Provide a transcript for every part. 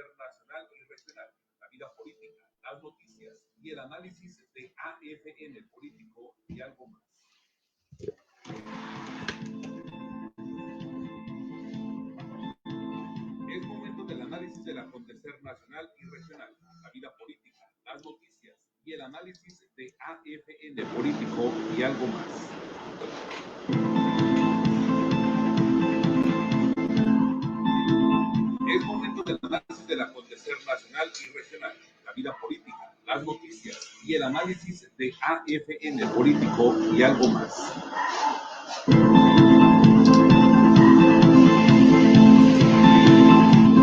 acontecer nacional y regional, la vida política, las noticias y el análisis de AFN político y algo más. Es momento del análisis del acontecer nacional y regional, la vida política, las noticias y el análisis de AFN político y algo más. Es momento del análisis del acontecer nacional y regional, la vida política, las noticias y el análisis de AFN político y algo más.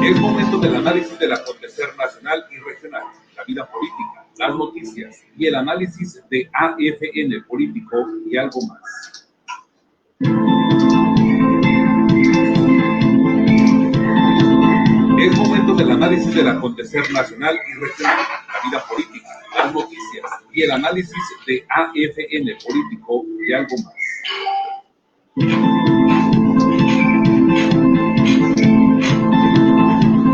Es momento del análisis del acontecer nacional y regional, la vida política, las noticias y el análisis de AFN político y algo más. Es momento del análisis del acontecer nacional y regional, la vida política, las noticias y el análisis de AFN político y algo más.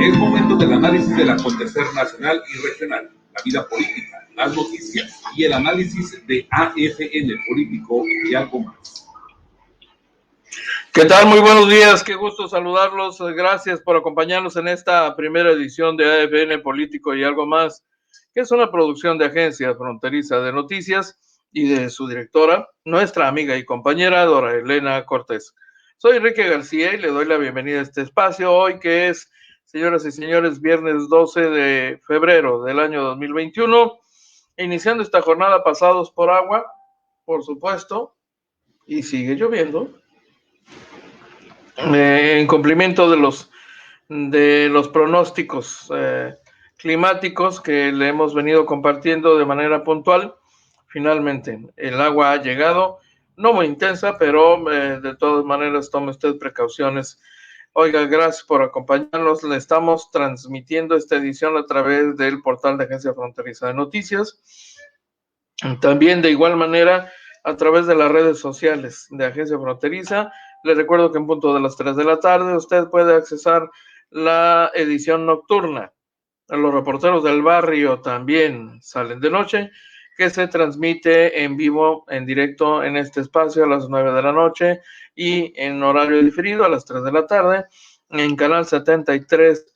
Es momento del análisis del acontecer nacional y regional, la vida política, las noticias y el análisis de AFN político y algo más. ¿Qué tal? Muy buenos días, qué gusto saludarlos. Gracias por acompañarnos en esta primera edición de AFN Político y algo más, que es una producción de Agencia Fronteriza de Noticias y de su directora, nuestra amiga y compañera Dora Elena Cortés. Soy Enrique García y le doy la bienvenida a este espacio hoy que es, señoras y señores, viernes 12 de febrero del año 2021, iniciando esta jornada pasados por agua, por supuesto, y sigue lloviendo. En cumplimiento de los pronósticos climáticos que le hemos venido compartiendo de manera puntual, finalmente el agua ha llegado, no muy intensa, pero de todas maneras tome usted precauciones. Oiga, gracias por acompañarnos. Le estamos transmitiendo esta edición a través del portal de Agencia Fronteriza de Noticias. También de igual manera a través de las redes sociales de Agencia Fronteriza. Les recuerdo que en punto de las 3 de la tarde usted puede accesar la edición nocturna. Los reporteros del barrio también salen de noche, que se transmite en vivo, en directo en este espacio a las 9 de la noche y en horario diferido a las 3 de la tarde en canal 73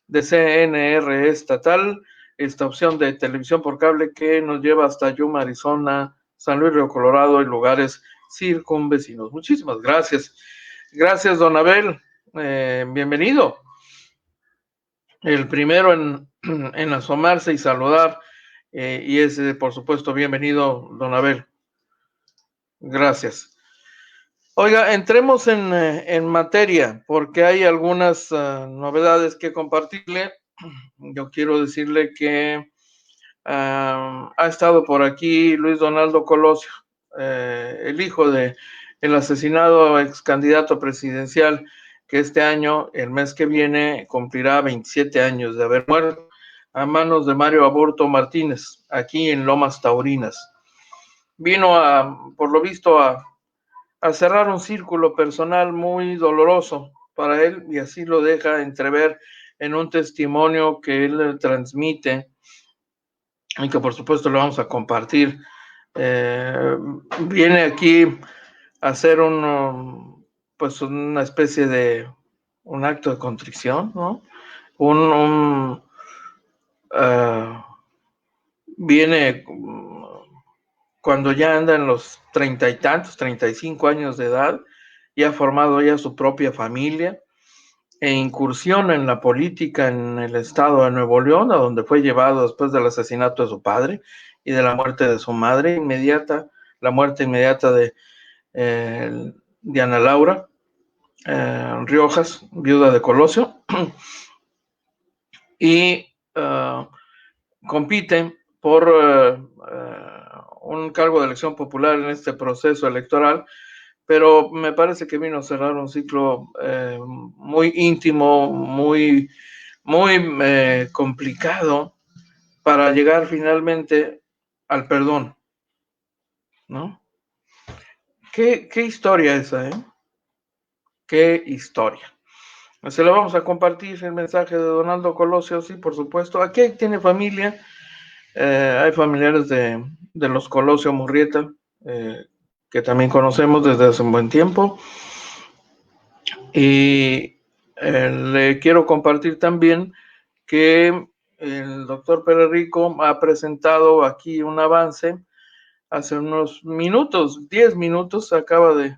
de CNR estatal, esta opción de televisión por cable que nos lleva hasta Yuma, Arizona, San Luis Río Colorado y lugares circunvecinos. Muchísimas gracias. Gracias, don Abel. Bienvenido. El primero en asomarse y saludar, y es, por supuesto, bienvenido, don Abel. Gracias. Oiga, entremos en materia, porque hay algunas novedades que compartirle. Yo quiero decirle que ha estado por aquí Luis Donaldo Colosio, el hijo del asesinado ex candidato presidencial que este año, el mes que viene, cumplirá 27 años de haber muerto a manos de Mario Aburto Martínez, aquí en Lomas Taurinas. Vino por lo visto, a cerrar un círculo personal muy doloroso para él, y así lo deja entrever en un testimonio que él transmite y que por supuesto lo vamos a compartir. Viene aquí a hacer pues una especie de un acto de contrición, ¿no? Viene cuando ya anda en los 30 y tantos, 35 años de edad, y ha formado ya su propia familia, e incursiona en la política en el estado de Nuevo León, a donde fue llevado después del asesinato de su padre y de la muerte de su madre inmediata, la muerte inmediata de Ana Laura Riojas, viuda de Colosio, y compite por un cargo de elección popular en este proceso electoral, pero me parece que vino a cerrar un ciclo muy íntimo, muy complicado para llegar finalmente al perdón, ¿no? ¿Qué historia esa, eh? ¿Qué historia? Se lo vamos a compartir el mensaje de Donaldo Colosio, sí, por supuesto. Aquí tiene familia, hay familiares de los Colosio Murrieta, que también conocemos desde hace un buen tiempo. Y le quiero compartir también que el doctor Pérez Rico ha presentado aquí un avance hace unos minutos, 10 minutos, acaba de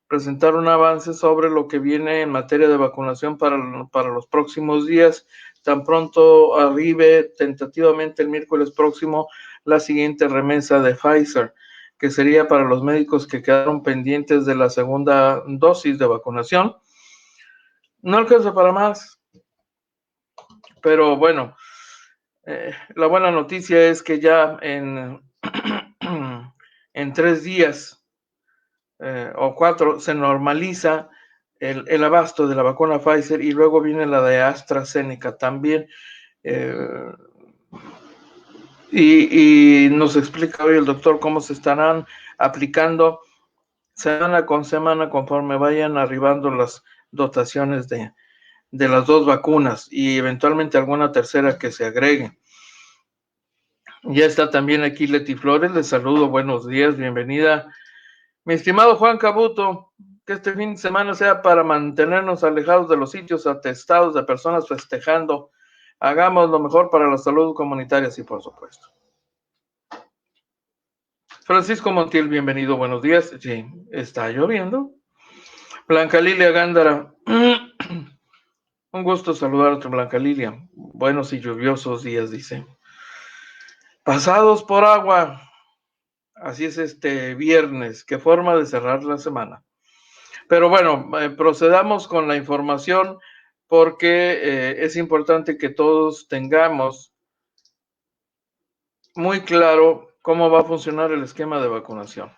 presentar un avance sobre lo que viene en materia de vacunación para los próximos días. Tan pronto arribe tentativamente el miércoles próximo la siguiente remesa de Pfizer, que sería para los médicos que quedaron pendientes de la segunda dosis de vacunación. No alcanza para más, pero bueno, la buena noticia es que ya en 3 días o 4 se normaliza el abasto de la vacuna Pfizer, y luego viene la de AstraZeneca también. Y nos explica hoy el doctor cómo se estarán aplicando semana con semana conforme vayan arribando las dotaciones de las 2 vacunas y eventualmente alguna tercera que se agregue. Ya está también aquí Leti Flores, les saludo, buenos días, bienvenida. Mi estimado Juan Cabuto, que este fin de semana sea para mantenernos alejados de los sitios atestados de personas festejando. Hagamos lo mejor para la salud comunitaria, sí, por supuesto. Francisco Montiel, bienvenido, buenos días. Sí, está lloviendo. Blanca Lilia Gándara, un gusto saludarte, Blanca Lilia. Buenos y lluviosos días, dice. Pasados por agua. Así es este viernes, qué forma de cerrar la semana. Pero bueno, procedamos con la información porque es importante que todos tengamos muy claro cómo va a funcionar el esquema de vacunación.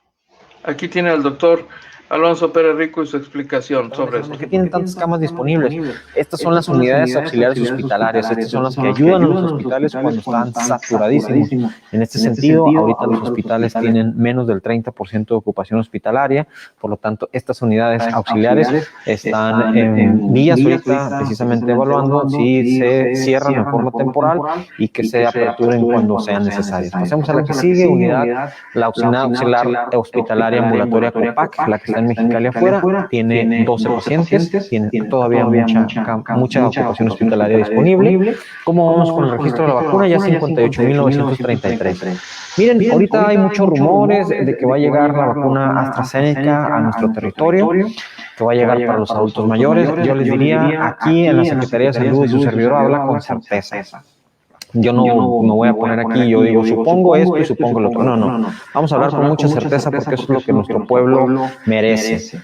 Aquí tiene al doctor Alonso Pérez Rico y su explicación sobre eso. ¿Por qué tienen tantas camas disponibles? Estas son las unidades auxiliares hospitalarias. Estas son las que ayudan a los hospitales cuando están saturadísimos. En este sentido, ahorita los hospitales tienen menos del 30% de ocupación hospitalaria. Por lo tanto, estas unidades auxiliares están en vías ahorita precisamente evaluando si se cierran en forma temporal y que se aperturen cuando sean necesarias. Pasemos a la que sigue, la unidad auxiliar hospitalaria ambulatoria COPAC, la que está en Mexicali afuera, tiene 12 pacientes, tiene todavía mucha ocupación hospitalaria disponible. ¿Cómo vamos con el registro de la vacuna? Ya 58.933. Miren, ahorita hay muchos rumores de que va a llegar la vacuna AstraZeneca a nuestro territorio, que va a llegar para los adultos mayores. Yo les diría, aquí en la Secretaría de Salud y su servidor habla con certeza. Yo no me voy a poner aquí, yo digo, supongo esto y supongo lo otro. No. Vamos a hablar con mucha certeza porque eso es lo que nuestro pueblo merece.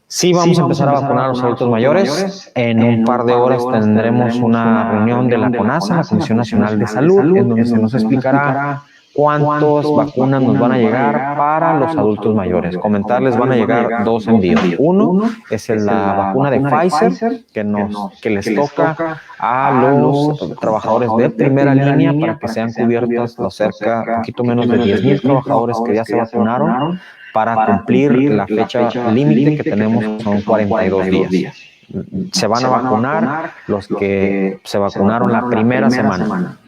Sí, vamos a empezar a vacunar a los adultos mayores. En un par de horas tendremos una reunión de la CONASA, la Comisión Nacional de Salud, en donde se nos explicará cuántas vacunas nos van a llegar para los adultos mayores. Comentarles, van a llegar 2 envíos. Uno es la vacuna de Pfizer, que les toca a los trabajadores de primera línea para que sean cubiertos los cerca, un poquito menos de 10,000 trabajadores que ya se vacunaron para cumplir la fecha límite que tenemos, son 42 días. Se van a vacunar los que se vacunaron la primera semana.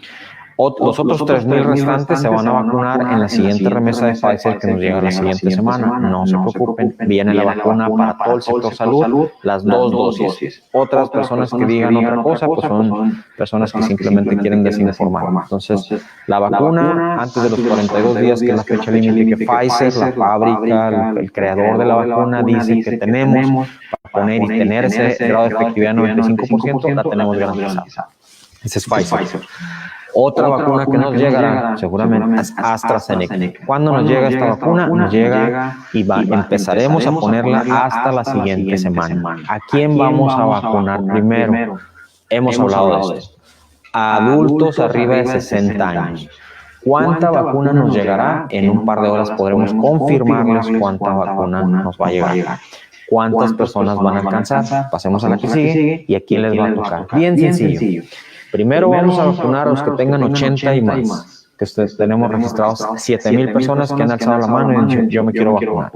Los otros 3,000 restantes se van a vacunar en la siguiente remesa de Pfizer que nos llega la siguiente semana. No se preocupen, viene la vacuna para todo el sector salud, las 2 dosis. Otras personas que digan otra cosa, pues son personas que simplemente quieren desinformar. Entonces, la vacuna, antes de los 42 días, que es la fecha límite que Pfizer, la fábrica, el creador de la vacuna, dice que tenemos para poner y tener ese grado de efectividad de 95%, la tenemos garantizada. Ese es Pfizer. Otra vacuna que nos llegará seguramente es AstraZeneca. ¿Cuándo nos llega esta vacuna? Nos llega y empezaremos a ponerla hasta la siguiente semana. ¿A quién vamos a vacunar primero? Hemos hablado de esto. A adultos arriba de 60 años. ¿Cuánta vacuna nos llegará? En un par de horas podremos confirmarles cuánta vacuna nos va a llegar. ¿Cuántas personas van a alcanzar? Pasemos a la que sigue y a quién les va a tocar. Bien sencillo. Primero vamos a vacunar a los que tengan 80 y más, que tenemos registrados 7,000 personas que han alzado la mano y han dicho, yo me quiero vacunar.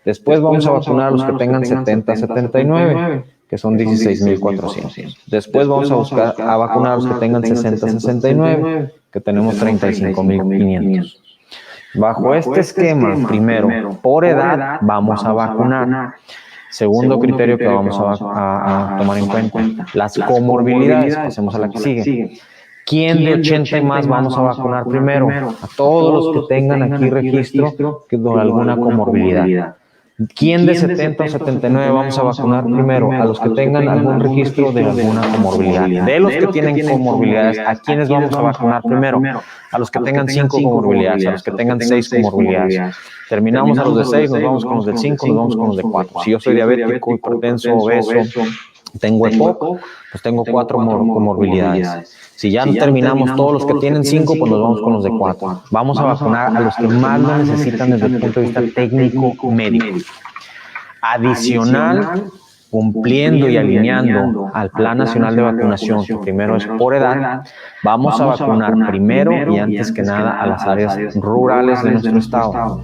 Después vamos a vacunar a los que tengan 70, 79, que son 16,400. Después vamos a buscar a vacunar a los que tengan 60-69, que tenemos 35,500. Bajo este esquema, primero, por edad, vamos a vacunar. Segundo criterio que vamos a tomar en cuenta, las comorbilidades. Pasemos a la que sigue. ¿Quién de 80 y más vamos a vacunar primero? A todos los que tengan aquí registro de alguna comorbilidad. ¿Quién de 70 o 79 vamos a vacunar primero? A los que tengan algún registro de alguna comorbilidad. De los que tienen comorbilidades, ¿a quiénes vamos a vacunar primero? A los que tengan 5 comorbilidades, a los que tengan 6 comorbilidades. Terminamos a los de 6, nos vamos con los del 5, nos vamos con los de 4. Si yo soy diabético, hipertenso, obeso, tengo EPOC, pues tengo 4 comorbilidades. Si ya terminamos todos los que tienen 5, pues nos vamos con los de 4. Vamos a vacunar a los que más lo necesitan desde el punto de vista técnico-médico. Adicional, cumpliendo y alineando al Plan Nacional de Vacunación, que primero es por edad, vamos a vacunar primero y antes que nada a las áreas rurales de nuestro estado.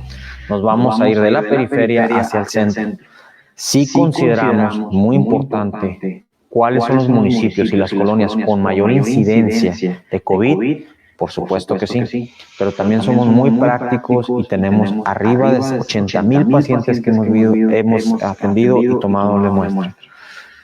Nos vamos a ir de la periferia hacia el centro. Si consideramos muy importante cuáles son los municipios y las colonias con mayor incidencia de COVID, por supuesto que sí, pero también somos muy prácticos y tenemos arriba de 80,000 pacientes que hemos atendido y tomado de muestra.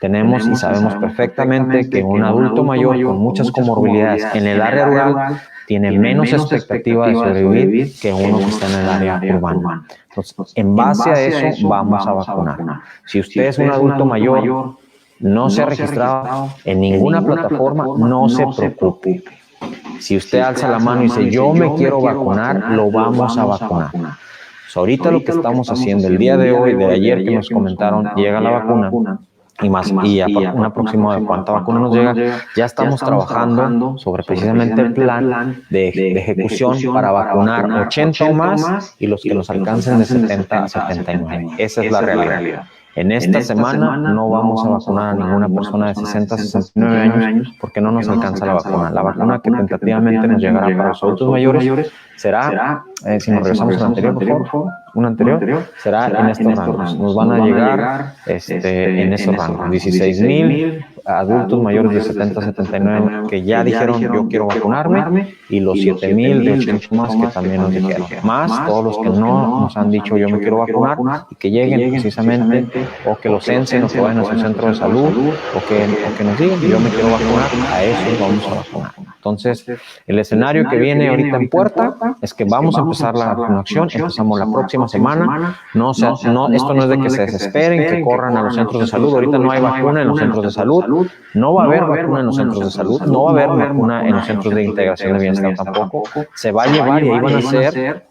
Tenemos y sabemos perfectamente que un adulto mayor con muchas comorbilidades en el área rural tiene menos expectativa de sobrevivir que uno que está en el área urbana. Entonces, en base a eso, vamos a vacunar. Si usted es un adulto mayor, no se ha registrado en ninguna plataforma, no se preocupe. Si usted alza la mano y dice, yo me quiero vacunar, lo vamos a vacunar. Pues ahorita lo que estamos haciendo el día de hoy, de ayer que nos comentaron, llega la vacuna, y un aproximado de cuánta vacuna nos llega, ya estamos trabajando sobre precisamente el plan de ejecución para vacunar 80 o más y los que nos alcancen de 70 a 79. Esa es la realidad. En esta semana no vamos a vacunar a ninguna persona de 60 a 69 años porque no nos alcanza la vacuna. La vacuna que tentativamente nos llegará para los adultos mayores será, si nos regresamos al anterior, por favor, un anterior, será en estos rangos. Nos van a llegar en esos rangos, 16,000 adultos mayores de 70 a 79 que ya dijeron yo quiero vacunarme y los 7,000 de 80 más que también nos dijeron, más todos los que no nos han dicho yo me quiero vacunar y que lleguen precisamente o que los censen o que vayan a su centro de salud o que nos digan yo me quiero vacunar, a eso vamos a vacunar. Entonces, el escenario que viene ahorita en puerta es que vamos a empezar la vacunación, empezamos la próxima semana, esto no es de que se desesperen, que corran a los centros de salud, ahorita no hay vacuna en los centros de salud, no va a haber vacuna en los centros de salud, no va a haber vacuna en los centros de integración de bienestar tampoco, se va a llevar y ahí van a ser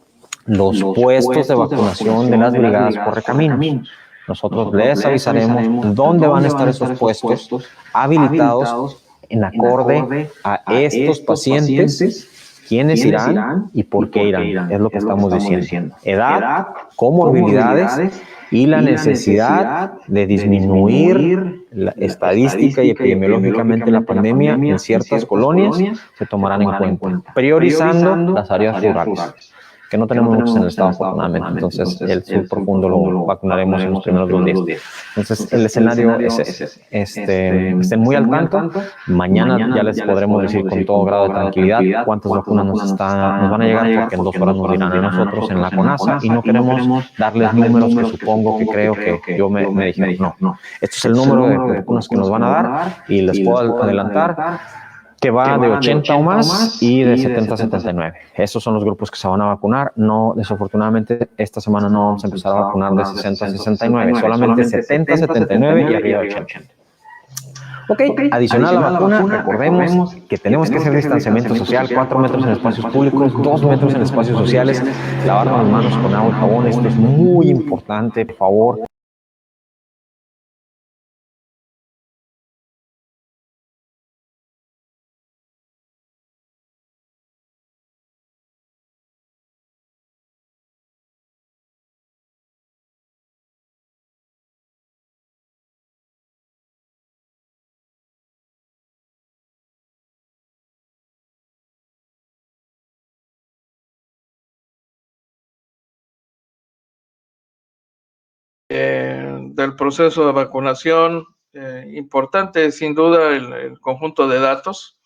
los puestos de vacunación de las brigadas Correcaminos. Nosotros les avisaremos dónde van a estar esos puestos habilitados en acorde a estos pacientes, quiénes irán y por qué irán, es lo que estamos diciendo. Edad, comorbilidades y la necesidad de disminuir la estadística y epidemiológicamente la pandemia en ciertas colonias se tomarán en cuenta, priorizando las áreas rurales, que no tenemos muchos en el estado afortunadamente, entonces el sur profundo lo vacunaremos en los primeros 2 días. Entonces el escenario es ese. Estén muy al tanto, mañana ya les podremos decir con todo grado de tranquilidad cuántas vacunas nos van a llegar, porque en 2 horas nos dirán a nosotros en la CONASA y no queremos darles números que supongo que creo que yo me dijeron, no, este es el número de vacunas que nos van a dar y les puedo adelantar que va de 80 o más y de 70 a 79. Esos son los grupos que se van a vacunar. No, desafortunadamente, esta semana no vamos a empezar a vacunar de 60 a 69, solamente 70 a 79 y arriba de 80. Ok, adicional a la vacuna, recordemos que tenemos que hacer distanciamiento social, 4 metros en espacios públicos, 2 metros en espacios sociales, lavarnos las manos con agua y jabón. Esto es muy importante, por favor. Del proceso de vacunación importante, sin duda, el conjunto de datos.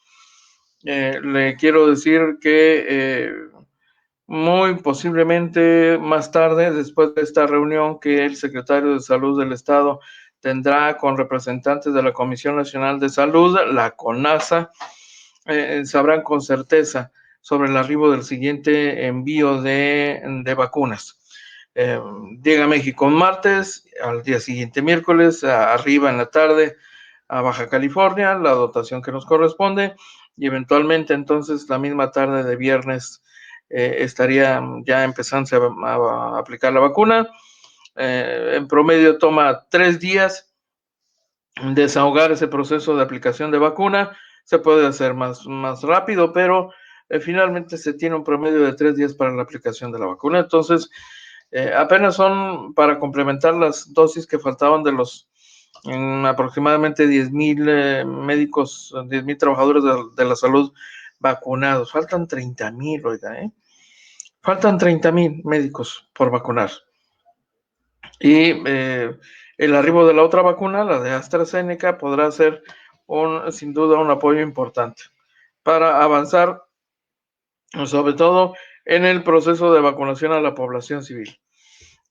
Le quiero decir que muy posiblemente más tarde, después de esta reunión que el secretario de Salud del Estado tendrá con representantes de la Comisión Nacional de Salud, la CONASA, sabrán con certeza sobre el arribo del siguiente envío de vacunas. Llega a México un martes, al día siguiente miércoles, arriba en la tarde a Baja California, la dotación que nos corresponde, y eventualmente entonces la misma tarde de viernes estaría ya empezando a aplicar la vacuna. En promedio toma 3 días desahogar ese proceso de aplicación de vacuna. Se puede hacer más rápido, pero finalmente se tiene un promedio de 3 días para la aplicación de la vacuna. Entonces, apenas son para complementar las dosis que faltaban de los aproximadamente 10,000 médicos, 10,000 trabajadores de la salud vacunados. Faltan 30,000, oiga, faltan 30,000 médicos por vacunar. Y el arribo de la otra vacuna, la de AstraZeneca, podrá ser sin duda un apoyo importante para avanzar, sobre todo en el proceso de vacunación a la población civil,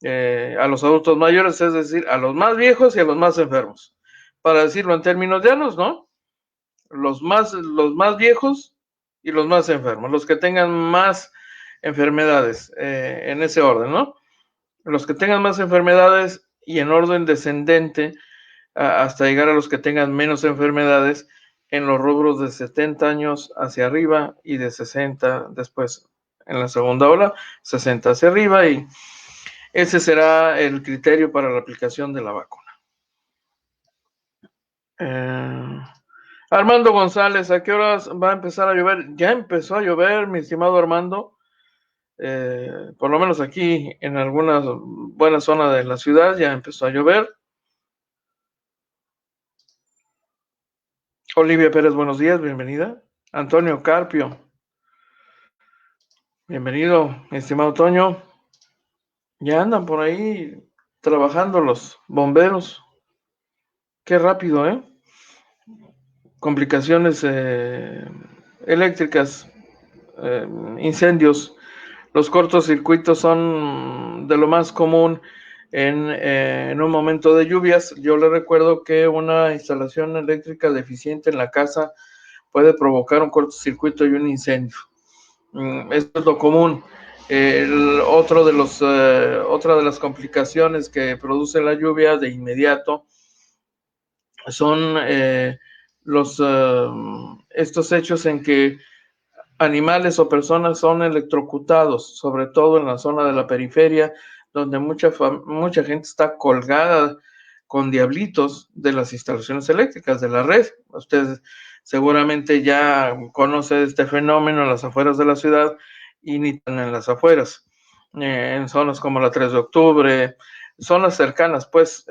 a los adultos mayores, es decir, a los más viejos y a los más enfermos. Para decirlo en términos llanos, ¿no? Los más viejos y los más enfermos, los que tengan más enfermedades, en ese orden, ¿no? Los que tengan más enfermedades y en orden descendente hasta llegar a los que tengan menos enfermedades en los rubros de 70 años hacia arriba y de 60 después en la segunda ola, 60 hacia arriba, y ese será el criterio para la aplicación de la vacuna. Armando González, ¿a qué horas va a empezar a llover? Ya empezó a llover, mi estimado Armando. Por lo menos aquí en alguna buena zona de la ciudad ya empezó a llover. Olivia Pérez, buenos días, bienvenida. Antonio Carpio, bienvenido, mi estimado Toño. Ya andan por ahí trabajando los bomberos. Qué rápido, ¿eh? Complicaciones eléctricas, incendios. Los cortocircuitos son de lo más común en un momento de lluvias. Yo le recuerdo que una instalación eléctrica deficiente en la casa puede provocar un cortocircuito y un incendio. Esto es lo común. Otra de las complicaciones que produce la lluvia de inmediato son estos hechos en que animales o personas son electrocutados, sobre todo en la zona de la periferia, donde mucha gente está colgada con diablitos de las instalaciones eléctricas, de la red. Usted seguramente ya conoce este fenómeno en las afueras de la ciudad y ni tan en las afueras, en zonas como la 3 de octubre, zonas cercanas, pues,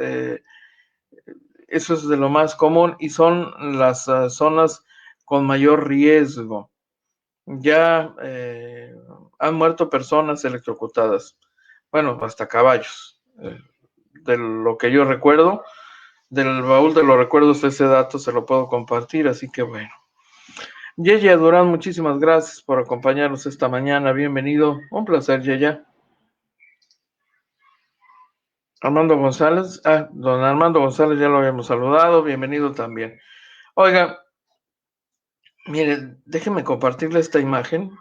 eso es de lo más común y son las zonas con mayor riesgo. Ya han muerto personas electrocutadas, bueno, hasta caballos. De lo que yo recuerdo, del baúl de los recuerdos, ese dato se lo puedo compartir, así que bueno. Yeya Durán, muchísimas gracias por acompañarnos esta mañana, bienvenido, un placer, Yeya. Armando González, don Armando González ya lo habíamos saludado, bienvenido también. Oiga, miren, déjenme compartirle esta imagen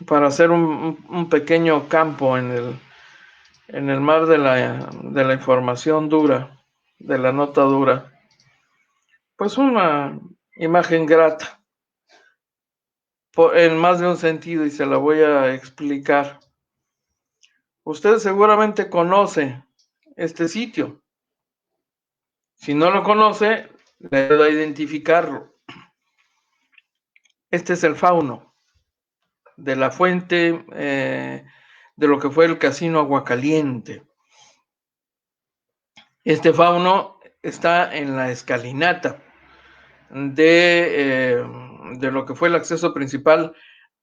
para hacer un pequeño campo en el mar de la información dura, de la nota dura. Pues una imagen grata, en más de un sentido, y se la voy a explicar. Usted seguramente conoce este sitio. Si no lo conoce, le ayudo a identificarlo. Este es el fauno de la fuente de lo que fue el Casino Aguacaliente. Este fauno está en la escalinata de lo que fue el acceso principal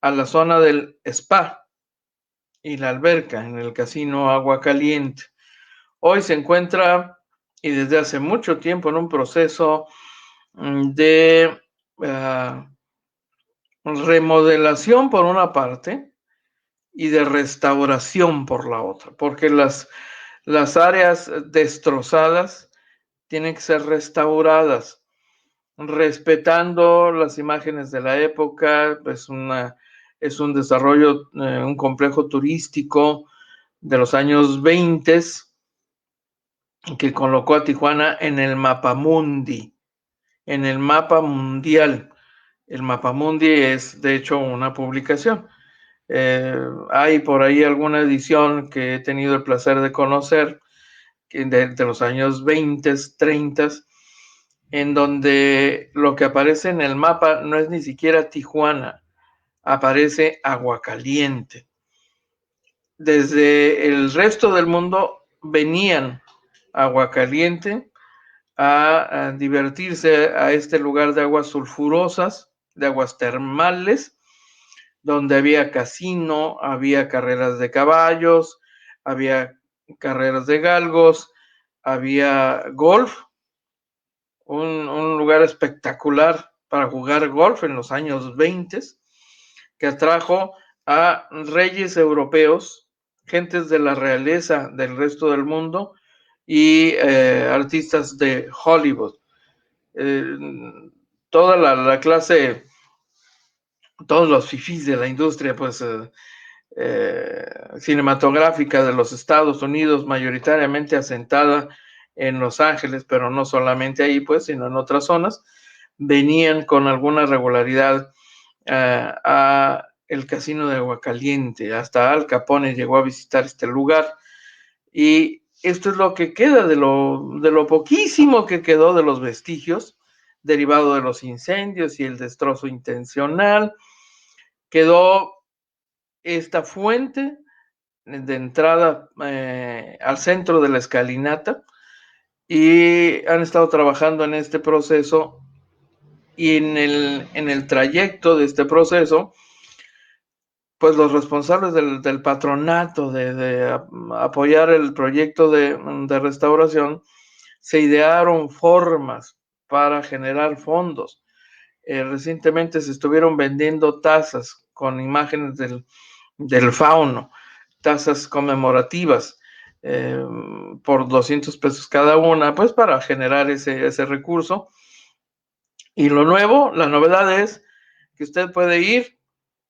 a la zona del spa y la alberca en el Casino Aguacaliente. Hoy se encuentra y desde hace mucho tiempo en un proceso de remodelación por una parte y de restauración por la otra, porque las áreas destrozadas tienen que ser restauradas, respetando las imágenes de la época. Es un desarrollo, un complejo turístico de los años 20 que colocó a Tijuana en el mapamundi, en el mapa mundial. El mapamundi es, de hecho, una publicación. Hay por ahí alguna edición que he tenido el placer de conocer, de los años 20, 30, en donde lo que aparece en el mapa no es ni siquiera Tijuana, aparece Aguacaliente. Desde el resto del mundo venían a Aguacaliente a divertirse a este lugar de aguas sulfurosas, de aguas termales, donde había casino, había carreras de caballos, había carreras de galgos, había golf, un lugar espectacular para jugar golf en los años 20, que atrajo a reyes europeos, gentes de la realeza del resto del mundo y artistas de Hollywood. Toda la clase, todos los fifís de la industria, pues cinematográfica de los Estados Unidos, mayoritariamente asentada en Los Ángeles, pero no solamente ahí, pues, sino en otras zonas, venían con alguna regularidad a el casino de Aguacaliente. Hasta Al Capone llegó a visitar este lugar, y esto es lo que queda de lo poquísimo que quedó de los vestigios derivado de los incendios y el destrozo intencional. Quedó esta fuente de entrada al centro de la escalinata, y han estado trabajando en este proceso, y en el trayecto de este proceso, pues los responsables del patronato de apoyar el proyecto de restauración se idearon formas para generar fondos. Recientemente se estuvieron vendiendo tazas con imágenes del fauno, tazas conmemorativas, por 200 pesos cada una, pues para generar ese recurso. Y la novedad es que usted puede ir,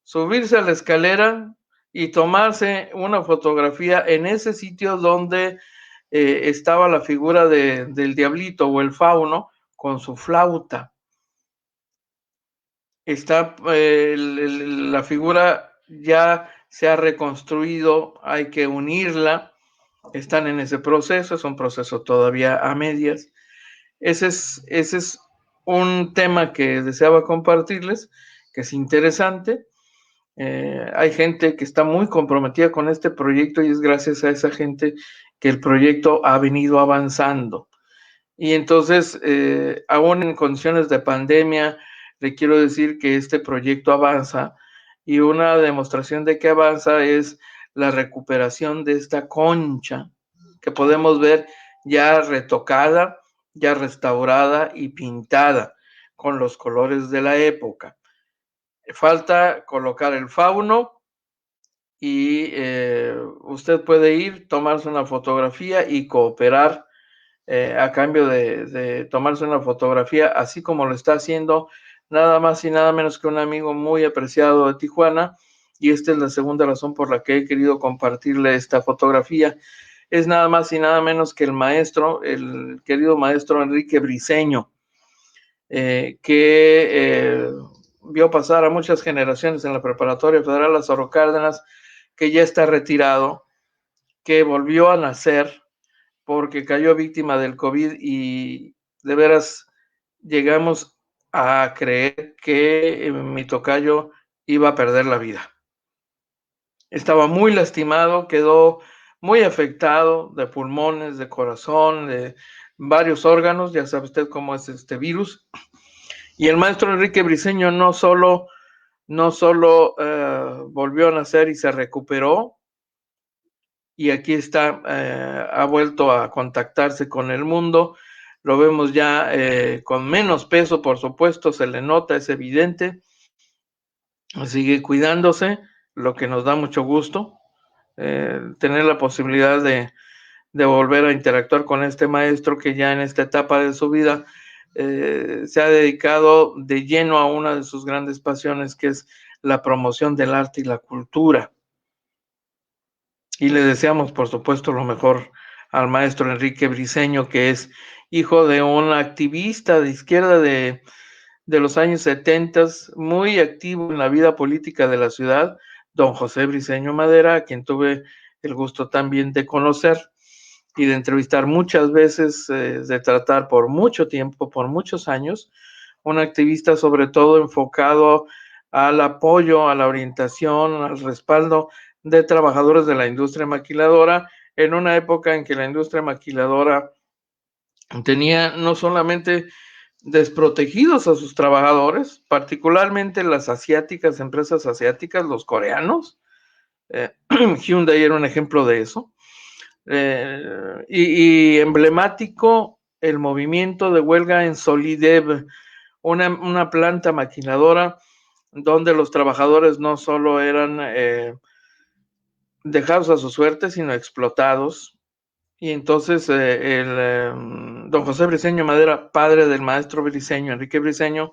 subirse a la escalera y tomarse una fotografía en ese sitio donde estaba la figura del diablito o el fauno con su flauta. Está la figura ya se ha reconstruido, hay que unirla, están en ese proceso, es un proceso todavía a medias. Ese es un tema que deseaba compartirles, que es interesante. Hay gente que está muy comprometida con este proyecto, y es gracias a esa gente que el proyecto ha venido avanzando. Y entonces, aún en condiciones de pandemia, le quiero decir que este proyecto avanza, y una demostración de que avanza es la recuperación de esta concha que podemos ver ya retocada, ya restaurada y pintada con los colores de la época. Falta colocar el fauno, y usted puede ir, tomarse una fotografía y cooperar a cambio de tomarse una fotografía, así como lo está haciendo nada más y nada menos que un amigo muy apreciado de Tijuana. Y esta es la segunda razón por la que he querido compartirle esta fotografía. Es nada más y nada menos que el querido maestro Enrique Briceño, que vio pasar a muchas generaciones en la Preparatoria Federal Lázaro Cárdenas, que ya está retirado, que volvió a nacer porque cayó víctima del COVID, y de veras llegamos a creer que mi tocayo iba a perder la vida. Estaba muy lastimado, quedó muy afectado de pulmones, de corazón, de varios órganos. Ya sabe usted cómo es este virus. Y el maestro Enrique Briceño no solo volvió a nacer y se recuperó, y aquí está, ha vuelto a contactarse con el mundo. Lo vemos ya con menos peso, por supuesto, se le nota, es evidente. Sigue cuidándose, lo que nos da mucho gusto, tener la posibilidad de volver a interactuar con este maestro que ya en esta etapa de su vida se ha dedicado de lleno a una de sus grandes pasiones, que es la promoción del arte y la cultura. Y le deseamos, por supuesto, lo mejor al maestro Enrique Briceño, que es hijo de un activista de izquierda de los años 70, muy activo en la vida política de la ciudad, don José Briceño Madera, a quien tuve el gusto también de conocer y de entrevistar muchas veces, de tratar por mucho tiempo, por muchos años, un activista sobre todo enfocado al apoyo, a la orientación, al respaldo de trabajadores de la industria maquiladora, en una época en que la industria maquiladora tenía no solamente desprotegidos a sus trabajadores, particularmente las asiáticas, empresas asiáticas, los coreanos. Hyundai era un ejemplo de eso. Y emblemático el movimiento de huelga en Solidev, una planta maquiladora donde los trabajadores no solo eran dejados a su suerte, sino explotados. Y entonces don José Briceño Madera, padre del maestro Briceño, Enrique Briceño,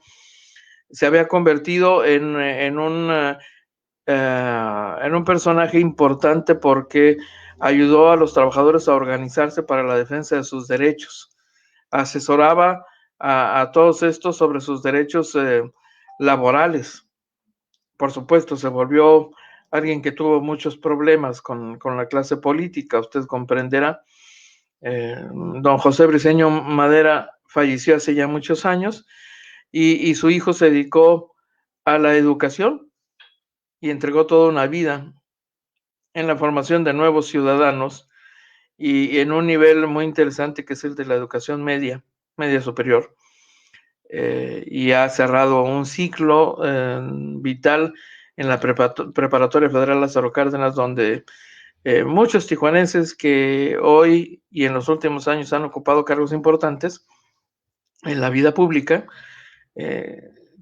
se había convertido en un personaje importante porque ayudó a los trabajadores a organizarse para la defensa de sus derechos. Asesoraba a todos estos sobre sus derechos laborales. Por supuesto, se volvió alguien que tuvo muchos problemas con la clase política, usted comprenderá. Don José Briceño Madera falleció hace ya muchos años y su hijo se dedicó a la educación y entregó toda una vida en la formación de nuevos ciudadanos y en un nivel muy interesante que es el de la educación media superior. Y ha cerrado un ciclo vital en la Preparatoria Federal Lázaro Cárdenas, donde muchos tijuanenses que hoy y en los últimos años han ocupado cargos importantes en la vida pública,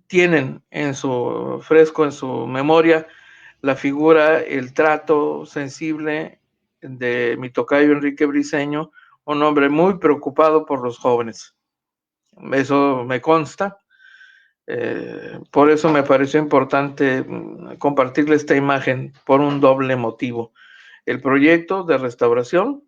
tienen en su fresco, en su memoria, la figura, el trato sensible de mi tocayo Enrique Briceño, un hombre muy preocupado por los jóvenes. Eso me consta. Por eso me pareció importante compartirle esta imagen por un doble motivo. El proyecto de restauración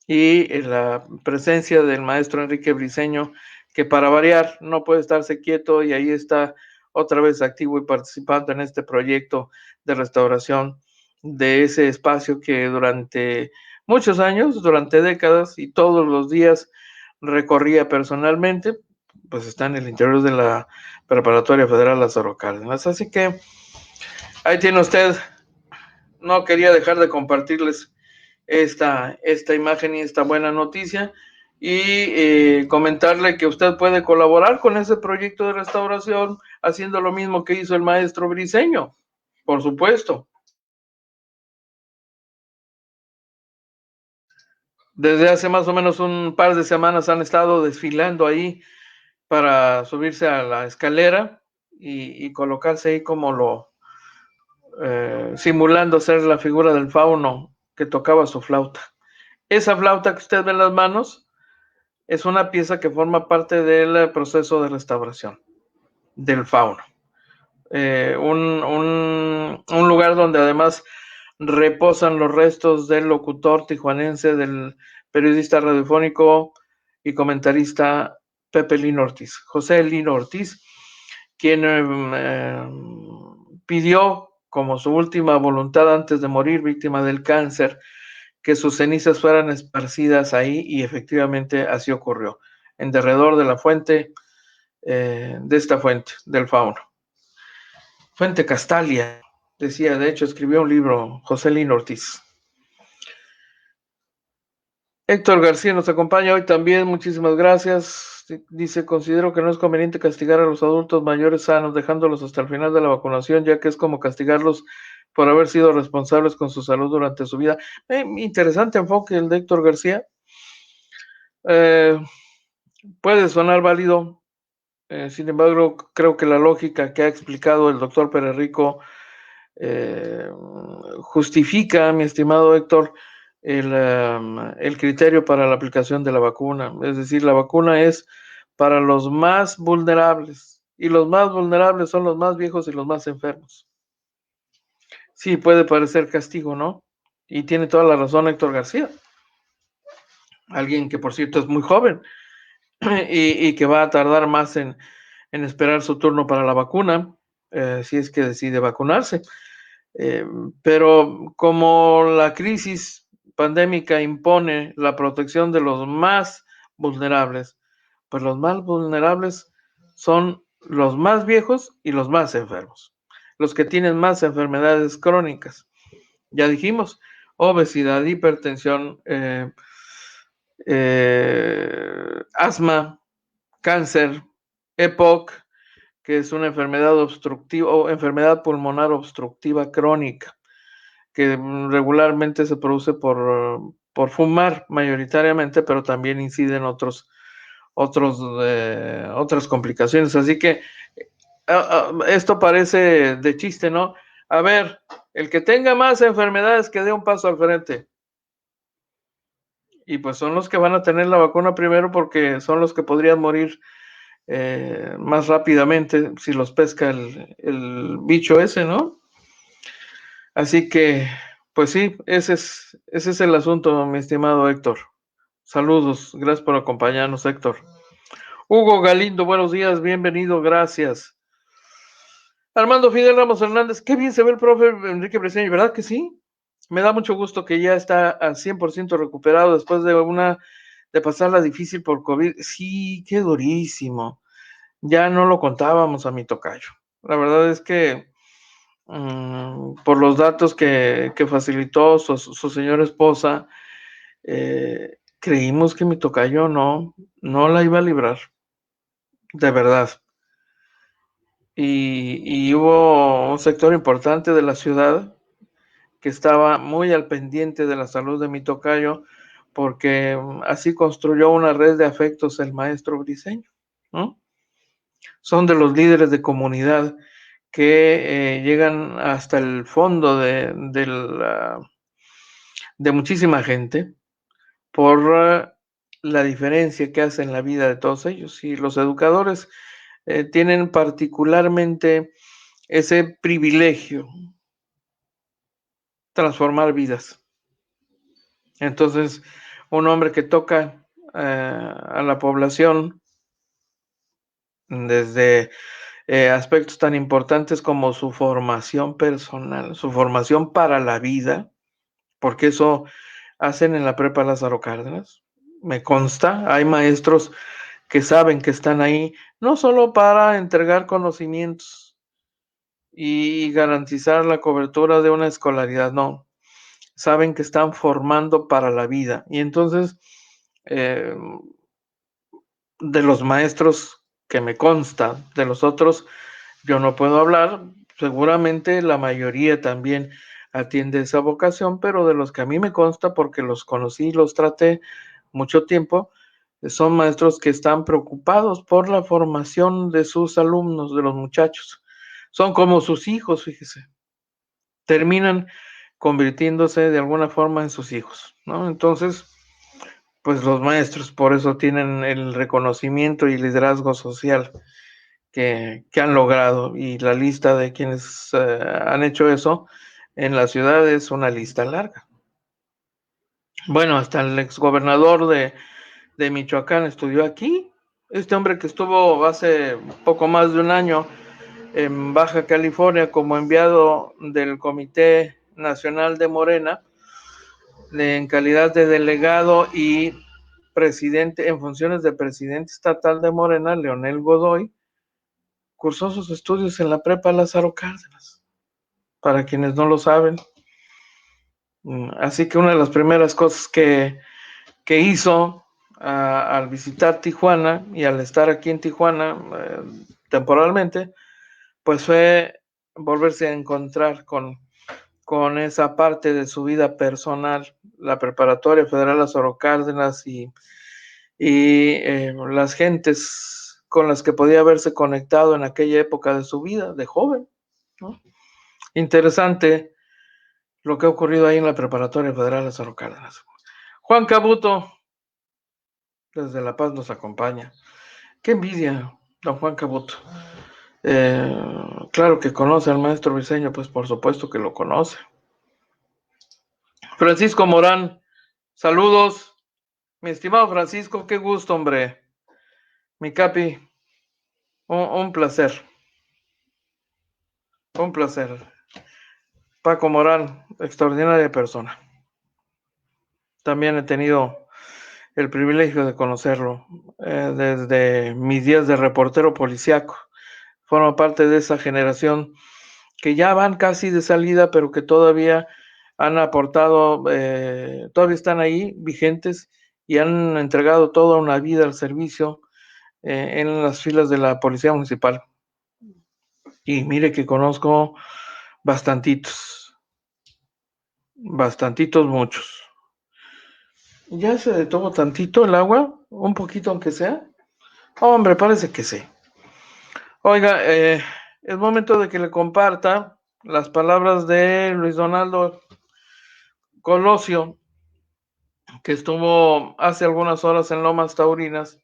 y la presencia del maestro Enrique Briceño, que para variar no puede estarse quieto y ahí está otra vez activo y participando en este proyecto de restauración de ese espacio que durante muchos años, durante décadas y todos los días recorría personalmente, pues está en el interior de la Preparatoria Federal Lázaro Cárdenas. Así que ahí tiene usted, no quería dejar de compartirles esta imagen y esta buena noticia y comentarle que usted puede colaborar con ese proyecto de restauración haciendo lo mismo que hizo el maestro Briceño, por supuesto. Desde hace más o menos un par de semanas han estado desfilando ahí para subirse a la escalera y colocarse ahí como simulando ser la figura del fauno que tocaba su flauta. Esa flauta que usted ve en las manos es una pieza que forma parte del proceso de restauración del fauno. Un lugar donde además reposan los restos del locutor tijuanense, del periodista radiofónico y comentarista Pepe Lino Ortiz, José Lino Ortiz, quien pidió como su última voluntad antes de morir, víctima del cáncer, que sus cenizas fueran esparcidas ahí y efectivamente así ocurrió, en derredor de la fuente, de esta fuente del fauno. Fuente Castalia, decía, de hecho escribió un libro José Lino Ortiz. Héctor García nos acompaña hoy también, muchísimas gracias. Dice, considero que no es conveniente castigar a los adultos mayores sanos, dejándolos hasta el final de la vacunación, ya que es como castigarlos por haber sido responsables con su salud durante su vida. Interesante enfoque el de Héctor García. Puede sonar válido, sin embargo, creo que la lógica que ha explicado el doctor Pérez Rico justifica, mi estimado Héctor, el criterio para la aplicación de la vacuna. Es decir, la vacuna es para los más vulnerables, y los más vulnerables son los más viejos y los más enfermos. Sí, puede parecer castigo, ¿no? Y tiene toda la razón Héctor García. Alguien que, por cierto, es muy joven y que va a tardar más en esperar su turno para la vacuna, si es que decide vacunarse. Pero como la crisis pandémica impone la protección de los más vulnerables, pues los más vulnerables son los más viejos y los más enfermos, los que tienen más enfermedades crónicas. Ya dijimos, obesidad, hipertensión, asma, cáncer, EPOC, que es una enfermedad obstructiva o enfermedad pulmonar obstructiva crónica, que regularmente se produce por fumar mayoritariamente, pero también incide en otras complicaciones. Así que esto parece de chiste, ¿no? A ver, el que tenga más enfermedades que dé un paso al frente. Y pues son los que van a tener la vacuna primero, porque son los que podrían morir más rápidamente si los pesca el bicho ese, ¿no? Así que, pues sí, ese es el asunto, mi estimado Héctor. Saludos, gracias por acompañarnos, Héctor. Hugo Galindo, buenos días, bienvenido, gracias. Armando Fidel Ramos Hernández, qué bien se ve el profe Enrique Briceño, ¿verdad que sí? Me da mucho gusto que ya está al 100% recuperado después de pasarla difícil por COVID. Sí, qué durísimo. Ya no lo contábamos a mi tocayo. La verdad es que por los datos que facilitó su señora esposa, creímos que mi tocayo no la iba a librar, de verdad. Y hubo un sector importante de la ciudad que estaba muy al pendiente de la salud de mi tocayo, porque así construyó una red de afectos el maestro Briceño, ¿no? Son de los líderes de comunidad que llegan hasta el fondo de muchísima gente por la diferencia que hace en la vida de todos ellos. Y los educadores tienen particularmente ese privilegio, transformar vidas. Entonces, un hombre que toca a la población desde aspectos tan importantes como su formación personal, su formación para la vida, porque eso hacen en la prepa Lázaro Cárdenas, me consta. Hay maestros que saben que están ahí no solo para entregar conocimientos y garantizar la cobertura de una escolaridad, no, saben que están formando para la vida. Y entonces, de los maestros que me consta, de los otros yo no puedo hablar, seguramente la mayoría también atiende esa vocación, pero de los que a mí me consta, porque los conocí y los traté mucho tiempo, son maestros que están preocupados por la formación de sus alumnos, de los muchachos. Son como sus hijos, fíjese. Terminan convirtiéndose de alguna forma en sus hijos, ¿no? Entonces, pues los maestros por eso tienen el reconocimiento y liderazgo social que han logrado, y la lista de quienes han hecho eso en la ciudad es una lista larga. Bueno, hasta el exgobernador de Michoacán estudió aquí. Este hombre que estuvo hace poco más de un año en Baja California como enviado del Comité Nacional de Morena, en calidad de delegado y presidente en funciones de presidente estatal de Morena, Leonel Godoy, cursó sus estudios en la prepa Lázaro Cárdenas, para quienes no lo saben. Así que una de las primeras cosas que hizo al visitar Tijuana y al estar aquí en Tijuana temporalmente, pues fue volverse a encontrar con con esa parte de su vida personal, la Preparatoria Federal Lázaro Cárdenas y las gentes con las que podía haberse conectado en aquella época de su vida, de joven, ¿no? Interesante lo que ha ocurrido ahí en la Preparatoria Federal Lázaro Cárdenas. Juan Cabuto, desde La Paz, nos acompaña. Qué envidia, don Juan Cabuto. Claro que conoce al maestro Briceño, pues por supuesto que lo conoce. Francisco Morán, saludos. Mi estimado Francisco, qué gusto, hombre. Mi capi, un placer. Un placer. Paco Morán, extraordinaria persona. También he tenido el privilegio de conocerlo desde mis días de reportero policiaco. Forma parte de esa generación que ya van casi de salida, pero que todavía han aportado, todavía están ahí vigentes y han entregado toda una vida al servicio en las filas de la Policía Municipal. Y mire que conozco bastantitos muchos. ¿Ya se detuvo tantito el agua? ¿Un poquito aunque sea? Hombre, parece que sí. Oiga, es momento de que le comparta las palabras de Luis Donaldo Colosio, que estuvo hace algunas horas en Lomas Taurinas,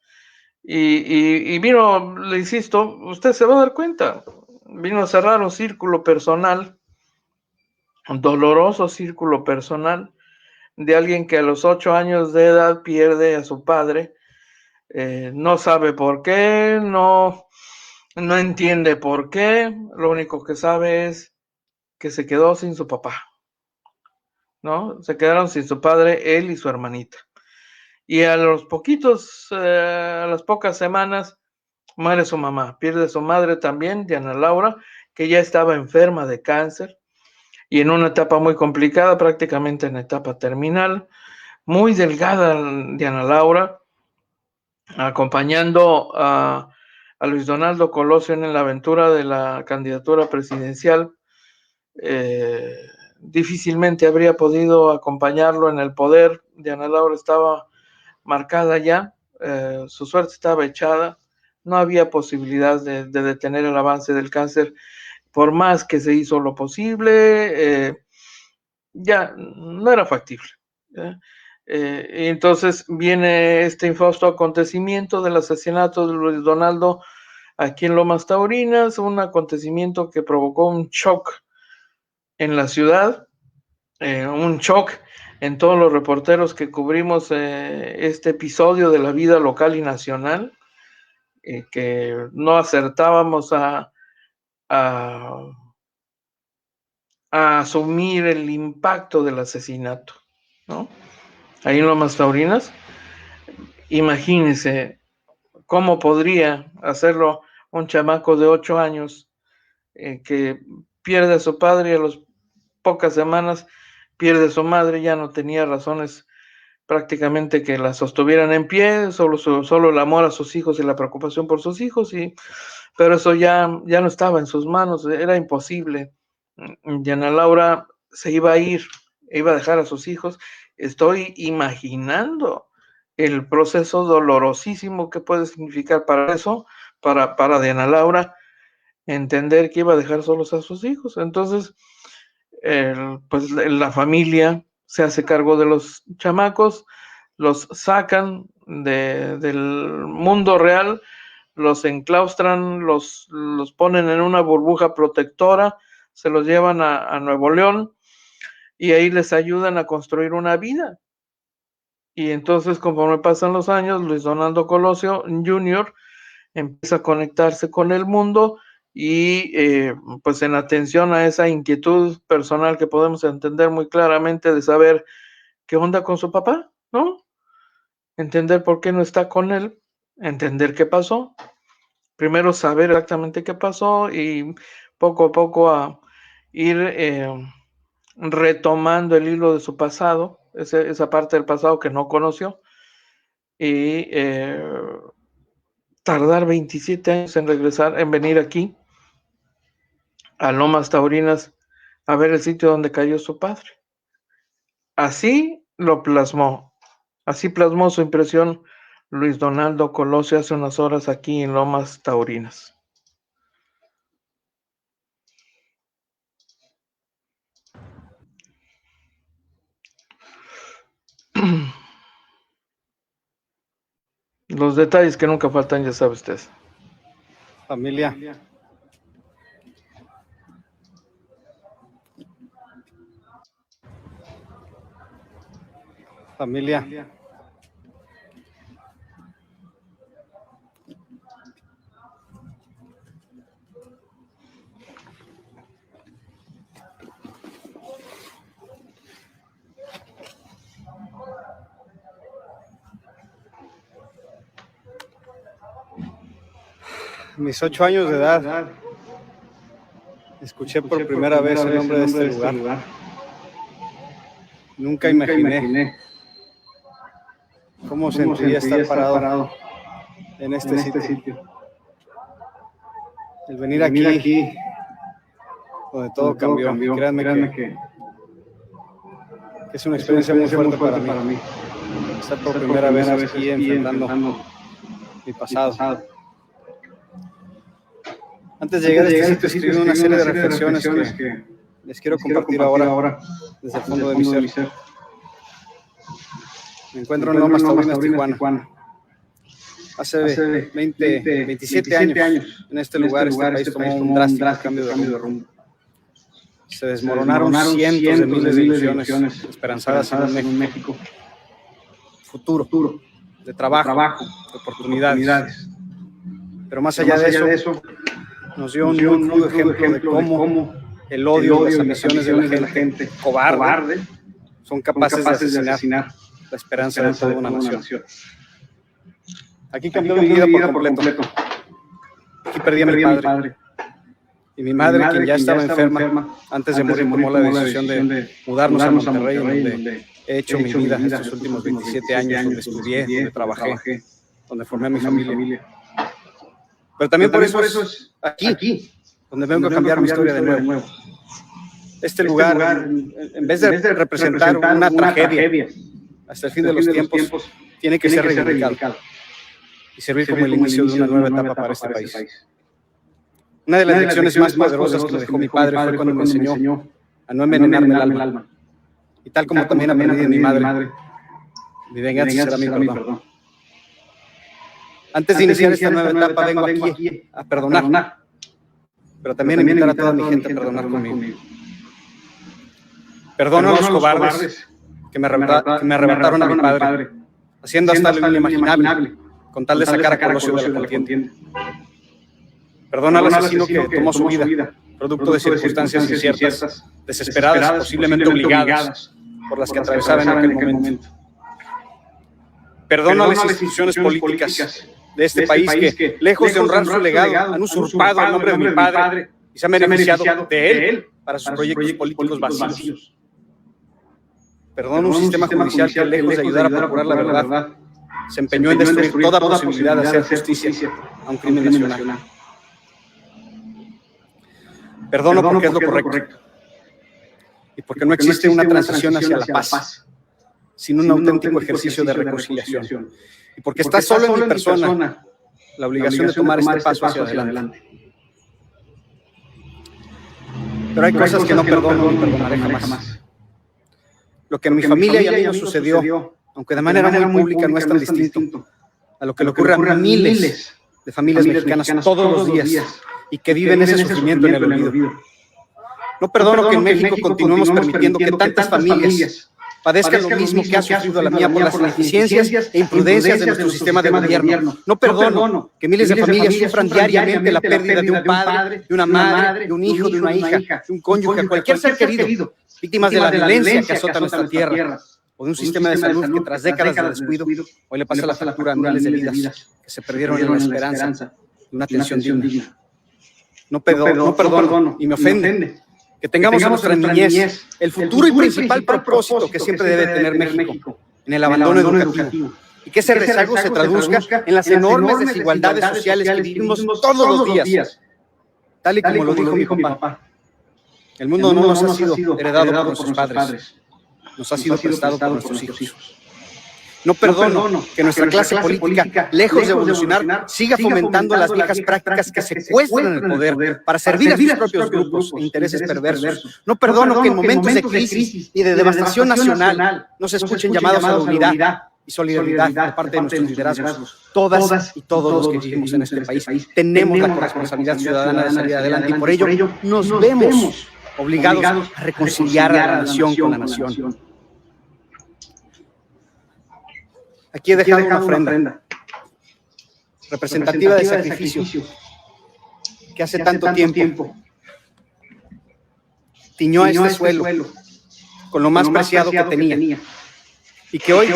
y vino, le insisto, usted se va a dar cuenta, vino a cerrar un círculo personal, un doloroso círculo personal, de alguien que a los 8 años de edad pierde a su padre, no sabe por qué, no entiende por qué, lo único que sabe es que se quedó sin su papá, ¿no? Se quedaron sin su padre, él y su hermanita. Y a las pocas semanas, muere su mamá, pierde su madre también, Diana Laura, que ya estaba enferma de cáncer y en una etapa muy complicada, prácticamente en etapa terminal, muy delgada Diana Laura, acompañando a Luis Donaldo Colosio en la aventura de la candidatura presidencial. Difícilmente habría podido acompañarlo en el poder. Diana Laura estaba marcada ya, su suerte estaba echada, no había posibilidad de detener el avance del cáncer, por más que se hizo lo posible, ya no era factible. Y entonces viene este infausto acontecimiento del asesinato de Luis Donaldo aquí en Lomas Taurinas, un acontecimiento que provocó un shock en la ciudad, un shock en todos los reporteros que cubrimos este episodio de la vida local y nacional, que no acertábamos a asumir el impacto del asesinato, ¿no? Ahí en Lomas Taurinas, imagínense cómo podría hacerlo un chamaco de 8 años que pierde a su padre y a las pocas semanas pierde a su madre, ya no tenía razones prácticamente que la sostuvieran en pie, solo el amor a sus hijos y la preocupación por sus hijos, pero eso ya no estaba en sus manos, era imposible. Diana Laura se iba a ir, iba a dejar a sus hijos. Estoy imaginando el proceso dolorosísimo que puede significar para eso, para Diana Laura, entender que iba a dejar solos a sus hijos. Entonces, pues la familia se hace cargo de los chamacos, los sacan del mundo real, los enclaustran, los ponen en una burbuja protectora, se los llevan a Nuevo León y ahí les ayudan a construir una vida. Y entonces, conforme pasan los años, Luis Donaldo Colosio Jr. empieza a conectarse con el mundo y pues en atención a esa inquietud personal que podemos entender muy claramente de saber qué onda con su papá, ¿no? Entender por qué no está con él, entender qué pasó, primero saber exactamente qué pasó y poco a poco a ir retomando el hilo de su pasado, esa parte del pasado que no conoció, y tardar 27 años en regresar, en venir aquí a Lomas Taurinas a ver el sitio donde cayó su padre. Así lo plasmó. Así plasmó su impresión Luis Donaldo Colosio hace unas horas aquí en Lomas Taurinas. Los detalles que nunca faltan, ya sabe usted. Familia. Familia. Mis 8 años de edad, escuché por primera vez el nombre de este lugar. Nunca imaginé cómo sentiría estar parado en este sitio. El venir aquí, donde todo cambió. Créanme que es una experiencia muy fuerte para mí. Estar por primera vez aquí enfrentando mi pasado. Antes de llegar a este sitio, escribí una serie de reflexiones que les quiero compartir ahora desde el fondo de mi ser. Me encuentro en Lomas Taurinas, Tijuana. Hace 27 años en este lugar, este país tomó un drástico cambio de rumbo. Se desmoronaron cientos de miles de ilusiones esperanzadas en un México futuro, de trabajo, de oportunidades. Pero más allá de eso, nos dio un crudo ejemplo de cómo el odio y las ambiciones de la gente cobarde son capaces de asesinar la esperanza de toda una nación. Aquí cambió mi vida por completo. Aquí perdí a mi padre. Y mi madre, quien ya estaba enferma, antes de morir tomó la decisión de mudarnos a Monterrey, donde he hecho mi vida estos últimos 27 años, donde estudié, donde trabajé, donde formé a mi familia. Pero también por eso es aquí, donde vengo a cambiar mi historia de nuevo. Este lugar, en vez de representar una tragedia hasta el fin de los tiempos, tiene que ser reivindicado y servir como el inicio de una nueva etapa para este país. Una de las lecciones más poderosas que me dejó mi padre fue cuando me enseñó a no envenenarme el alma. Y tal como también aprendí de mi madre, mi venganza será mi perdón. Antes de iniciar esta nueva etapa, vengo aquí a perdonar, pero también a invitar a toda mi gente a perdonar conmigo. Perdono a los cobardes que me arrebataron a mi padre, haciendo hasta lo inimaginable, con tal de sacar a Colosio de la contienda. Perdono al asesino que tomó su vida, producto de circunstancias inciertas, desesperadas, posiblemente obligadas, por las que atravesaba en aquel momento. Perdono a las instituciones políticas de este país que, lejos de honrar su legado, han usurpado el nombre de mi padre y se han beneficiado de él para sus proyectos políticos vacíos. Perdono un sistema judicial que, lejos de ayudar a procurar la verdad, se empeñó en destruir toda posibilidad de hacer justicia a un crimen nacional. Perdono porque es lo correcto y porque no existe una transición hacia la paz sin un auténtico ejercicio de reconciliación. Y porque está solo en mi persona la obligación de tomar este paso hacia adelante. Pero hay cosas que no perdono ni perdonaré jamás. Lo que en mi familia y a mí nos sucedió, aunque de manera muy pública, no es tan distinto a lo que le ocurre a miles de familias mexicanas todos los días y que viven ese sufrimiento en el olvido. No perdono que en México continuemos permitiendo que tantas familias padezcan lo mismo que ha sufrido la mía por las ineficiencias e imprudencias de nuestro sistema de gobierno. No perdono que miles de familias sufran diariamente la pérdida de un padre, de una madre, de un hijo, de una hija, de un cónyuge, cualquier ser querido, víctimas de la violencia que azota nuestra tierra, o de un sistema de salud que tras décadas de descuido hoy le pasa la factura a miles de vidas que se perdieron en la esperanza de una atención digna. No perdono y me ofende que tengamos en nuestra niñez el futuro y principal propósito que siempre debe tener México en el abandono educativo, y que ese rezago se traduzca en las enormes desigualdades sociales que vivimos todos los días, tal y como lo dijo mi papá. El mundo no nos ha sido heredado por nuestros padres, nos ha sido prestado por nuestros hijos. No perdono que nuestra clase política, lejos de evolucionar, siga fomentando las viejas prácticas que secuestran el poder para servir a sus propios grupos e intereses perversos. No perdono que en momentos de crisis y de devastación nacional nos escuchen llamados a la unidad y solidaridad de parte de nuestros liderazgos. Todas y todos los que vivimos en este país tenemos la responsabilidad ciudadana de salir adelante y por ello nos vemos obligados a reconciliar a la nación con la nación. Aquí he dejado una ofrenda representativa del sacrificio que hace tanto tiempo tiñó a este suelo con lo más preciado que tenía y que hoy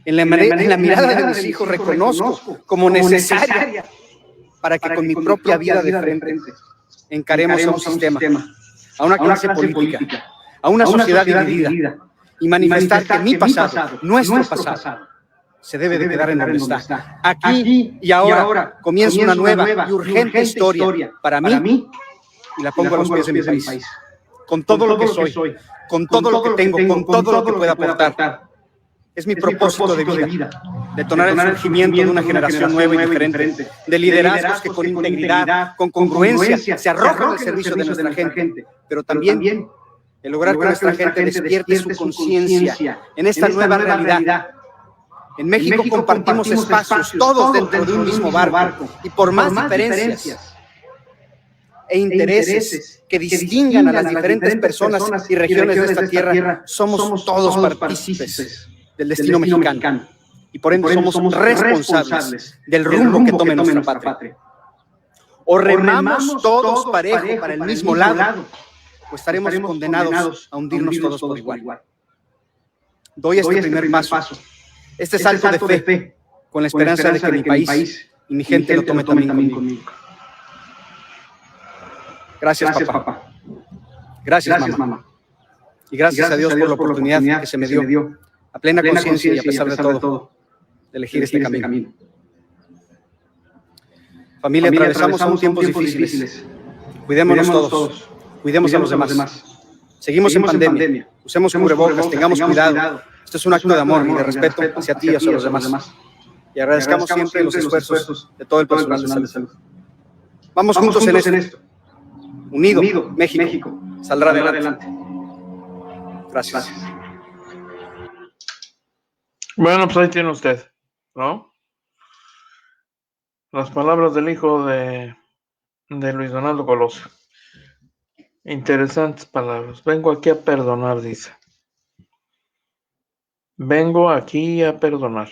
en la mirada de mis hijos reconozco como necesaria para que con mi propia vida de frente encaremos a un sistema, a una clase política, a una sociedad dividida y manifestar que mi pasado, nuestro pasado, se debe de quedar en donde está. Aquí y ahora comienza una nueva y urgente historia para mí y la pongo a los pies de mi país. Con todo lo que soy, con todo lo que tengo, con todo lo que pueda aportar. Es mi propósito de vida, detonar el surgimiento de una generación nueva y diferente, de liderazgos que con integridad, con congruencia, se arrojan al servicio de nuestra gente, pero también el lograr que nuestra gente despierte su conciencia en esta nueva realidad. En México compartimos espacios todos dentro de un mismo barco y por más diferencias e intereses que distingan a las diferentes personas y regiones de esta tierra, somos todos partícipes del destino mexicano y por ende somos responsables del rumbo que tome nuestra patria. O remamos todos parejo para el mismo lado, o estaremos condenados a hundirnos todos por igual. Doy este primer paso, este salto de fe, con la esperanza de que mi país y mi gente lo tome también conmigo. Gracias, papá. Gracias, mamá. Y gracias a Dios por la oportunidad que se me dio, a plena conciencia y a pesar de todo, de elegir este camino. Familia, atravesamos aún tiempos difíciles. Cuidémonos todos. Cuidemos a los demás. Seguimos en pandemia. Usemos cubrebocas, tengamos cuidado. Esto es un acto de amor y de respeto hacia ti y hacia los demás. Y agradezcamos siempre los esfuerzos de todo el personal de salud. Vamos juntos en esto. Unido, México saldrá adelante. Gracias. Bueno, pues ahí tiene usted, ¿no? Las palabras del hijo de Luis Donaldo Colosio. Interesantes palabras. Vengo aquí a perdonar, dice. Vengo aquí a perdonar.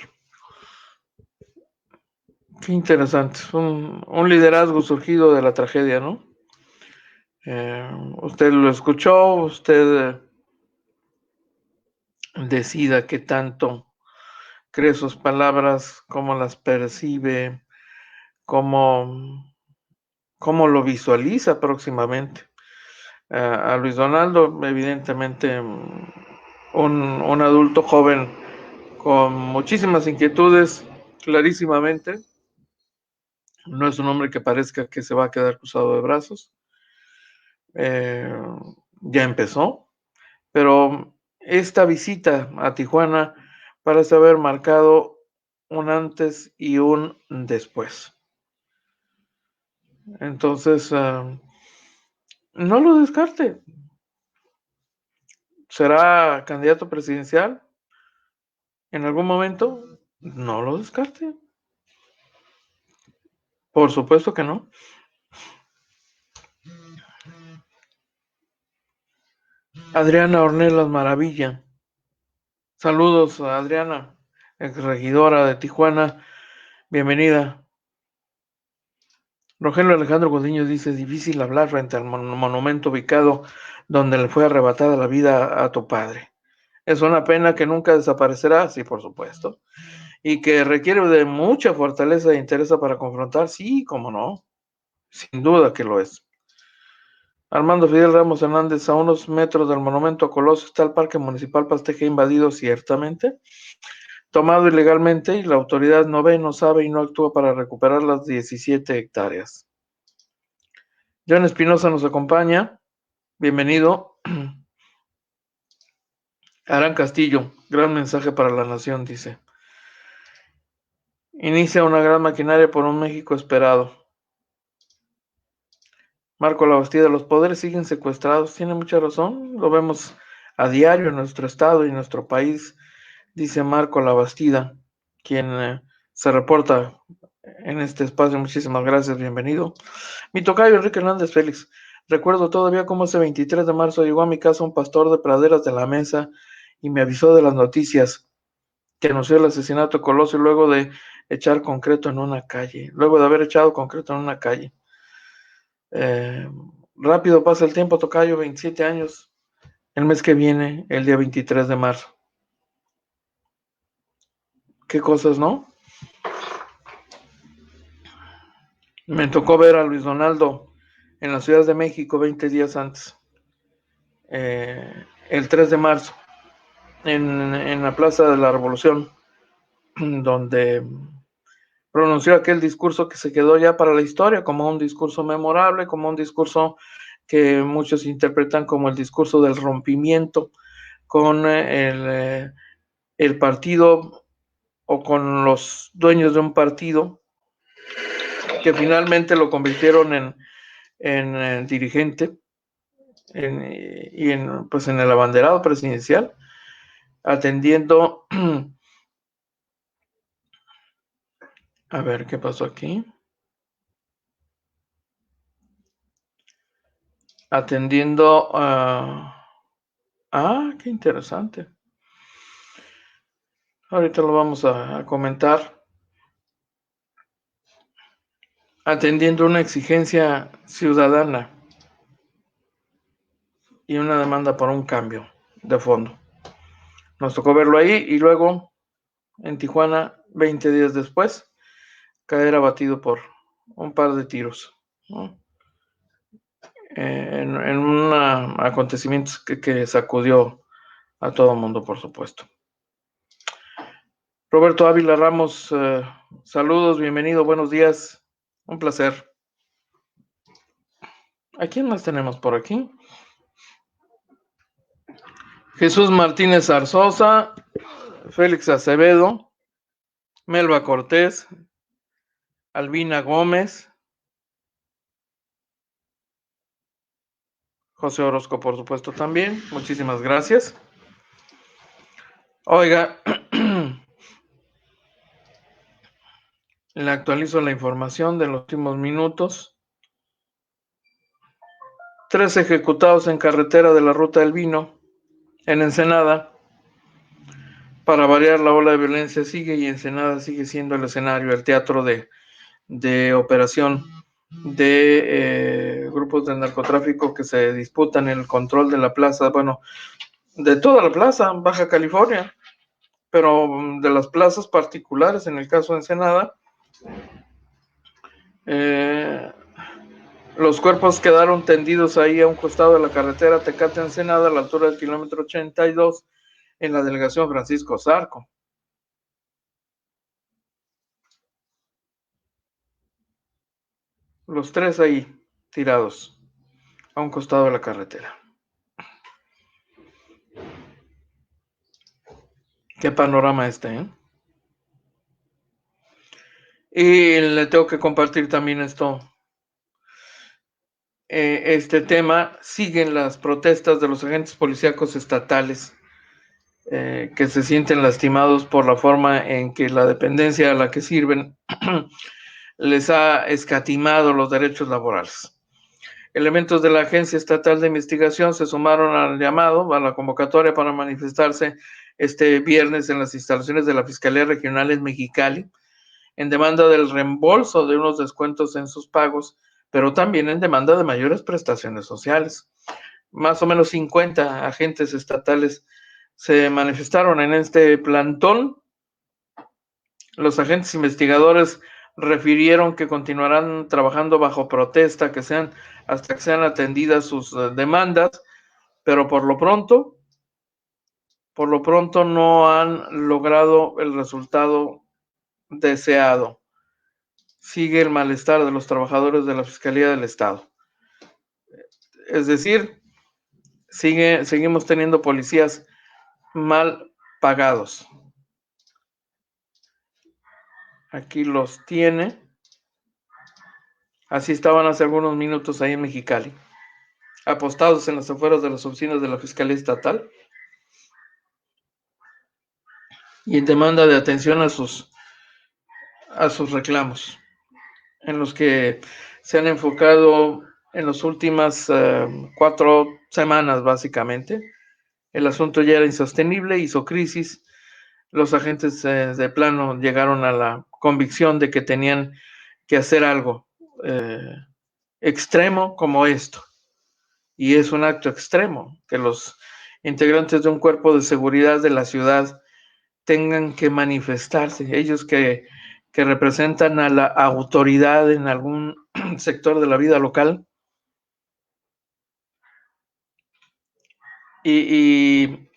Qué interesante. Un liderazgo surgido de la tragedia, ¿no? Usted lo escuchó, usted decida qué tanto cree sus palabras, cómo las percibe, cómo lo visualiza próximamente. A Luis Donaldo, evidentemente, un adulto joven con muchísimas inquietudes, clarísimamente. No es un hombre que parezca que se va a quedar cruzado de brazos. Ya empezó, pero esta visita a Tijuana parece haber marcado un antes y un después. Entonces, no lo descarte. ¿Será candidato presidencial en algún momento? No lo descarte. Por supuesto que no. Adriana Ornelas Maravilla. Saludos a Adriana, exregidora de Tijuana. Bienvenida. Rogelio Alejandro Godiño dice: difícil hablar frente al monumento ubicado donde le fue arrebatada la vida a tu padre. Es una pena que nunca desaparecerá, sí, por supuesto, y que requiere de mucha fortaleza e interés para confrontar, sí, cómo no, sin duda que lo es. Armando Fidel Ramos Hernández: a unos metros del monumento a Colosio está el Parque Municipal Pasteje invadido, ciertamente, tomado ilegalmente, y la autoridad no ve, no sabe y no actúa para recuperar las 17 hectáreas. John Espinosa nos acompaña. Bienvenido. Aran Castillo, gran mensaje para la nación, dice. Inicia una gran maquinaria por un México esperado. Marco Labastida, los poderes siguen secuestrados. Tiene mucha razón, lo vemos a diario en nuestro estado y en nuestro país, dice Marco Labastida, quien se reporta en este espacio. Muchísimas gracias, bienvenido. Mi tocayo Enrique Hernández Félix. Recuerdo todavía cómo ese 23 de marzo llegó a mi casa un pastor de Praderas de la Mesa y me avisó de las noticias que anunció el asesinato de Colosio luego de haber echado concreto en una calle. Rápido pasa el tiempo, tocayo, 27 años, el mes que viene, el día 23 de marzo. ¿Qué cosas, no? Me tocó ver a Luis Donaldo en la Ciudad de México 20 días antes, el 3 de marzo, en la Plaza de la Revolución, donde pronunció aquel discurso que se quedó ya para la historia como un discurso memorable, como un discurso que muchos interpretan como el discurso del rompimiento con el partido o con los dueños de un partido que finalmente lo convirtieron en dirigente y pues en el abanderado presidencial, atendiendo. A ver qué pasó aquí. Atendiendo a... qué interesante. Ahorita lo vamos a comentar. Atendiendo una exigencia ciudadana y una demanda por un cambio de fondo. Nos tocó verlo ahí y luego en Tijuana, 20 días después, caer abatido por un par de tiros, ¿no? En un acontecimiento que sacudió a todo el mundo, por supuesto. Roberto Ávila Ramos, saludos, bienvenido, buenos días, un placer. ¿A quién más tenemos por aquí? Jesús Martínez Arzosa, Félix Acevedo, Melba Cortés, Albina Gómez, José Orozco, por supuesto, también. Muchísimas gracias. Oiga, le actualizo la información de los últimos minutos. 3 ejecutados en carretera de la Ruta del Vino, en Ensenada. Para variar, la ola de violencia sigue y Ensenada sigue siendo el escenario, el teatro de operación de grupos de narcotráfico que se disputan el control de la plaza, bueno, de toda la plaza, Baja California, pero de las plazas particulares, en el caso de Ensenada, los cuerpos quedaron tendidos ahí a un costado de la carretera Tecate-Ensenada, a la altura del kilómetro 82, en la delegación Francisco Zarco. Los 3 ahí, tirados, a un costado de la carretera. Qué panorama ¿eh? Y le tengo que compartir también esto. Este tema, siguen las protestas de los agentes policíacos estatales que se sienten lastimados por la forma en que la dependencia a la que sirven les ha escatimado los derechos laborales. Elementos de la Agencia Estatal de Investigación se sumaron al llamado, a la convocatoria para manifestarse este viernes en las instalaciones de la Fiscalía Regional en Mexicali, en demanda del reembolso de unos descuentos en sus pagos, pero también en demanda de mayores prestaciones sociales. Más o menos 50 agentes estatales se manifestaron en este plantón. Los agentes investigadores refirieron que continuarán trabajando bajo protesta hasta que sean atendidas sus demandas, pero por lo pronto no han logrado el resultado deseado. Sigue el malestar de los trabajadores de la Fiscalía del Estado. Es decir, seguimos teniendo policías mal pagados. Aquí los tiene. Así estaban hace algunos minutos ahí en Mexicali, apostados en las afueras de las oficinas de la Fiscalía Estatal y en demanda de atención a sus reclamos, en los que se han enfocado en las últimas 4 semanas, básicamente. El asunto ya era insostenible, hizo crisis. Los agentes de plano llegaron a la convicción de que tenían que hacer algo extremo como esto. Y es un acto extremo que los integrantes de un cuerpo de seguridad de la ciudad tengan que manifestarse, ellos que representan a la autoridad en algún sector de la vida local y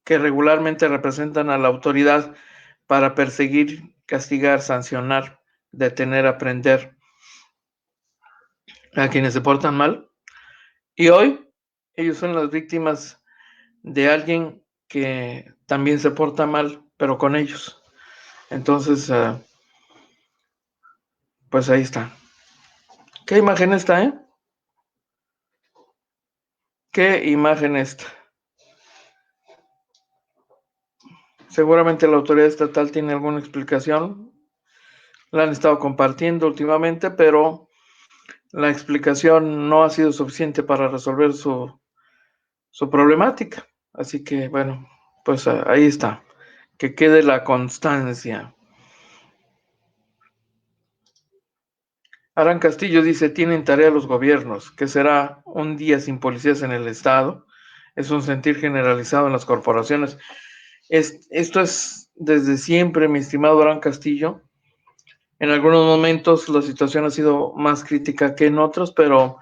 que regularmente representan a la autoridad para perseguir, castigar, sancionar, detener, aprender a quienes se portan mal. Y hoy ellos son las víctimas de alguien que también se porta mal, pero con ellos. Entonces, pues ahí está. ¿Qué imagen está, ¿Qué imagen esta? Seguramente la autoridad estatal tiene alguna explicación. La han estado compartiendo últimamente, pero la explicación no ha sido suficiente para resolver su problemática. Así que, bueno, pues ahí está. Que quede la constancia. Aran Castillo dice, tienen tarea los gobiernos, que será un día sin policías en el estado. Es un sentir generalizado en las corporaciones. Esto es desde siempre, mi estimado Aran Castillo. En algunos momentos la situación ha sido más crítica que en otros, pero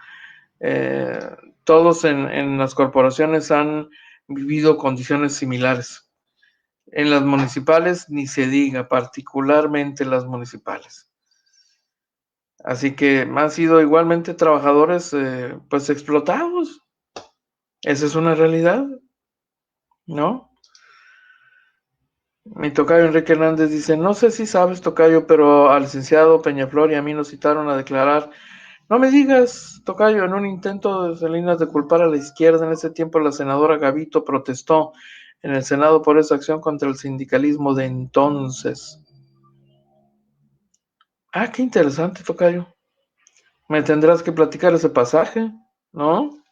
todos en las corporaciones han vivido condiciones similares. En las municipales ni se diga, particularmente las municipales. Así que han sido igualmente trabajadores pues explotados. Esa es una realidad, ¿no? Mi tocayo Enrique Hernández dice, no sé si sabes, tocayo, pero al licenciado Peñaflor y a mí nos citaron a declarar. No me digas, tocayo, en un intento de Salinas de culpar a la izquierda, en ese tiempo la senadora Gavito protestó en el Senado por esa acción contra el sindicalismo de entonces. Ah, qué interesante, tocayo. Me tendrás que platicar ese pasaje, ¿no?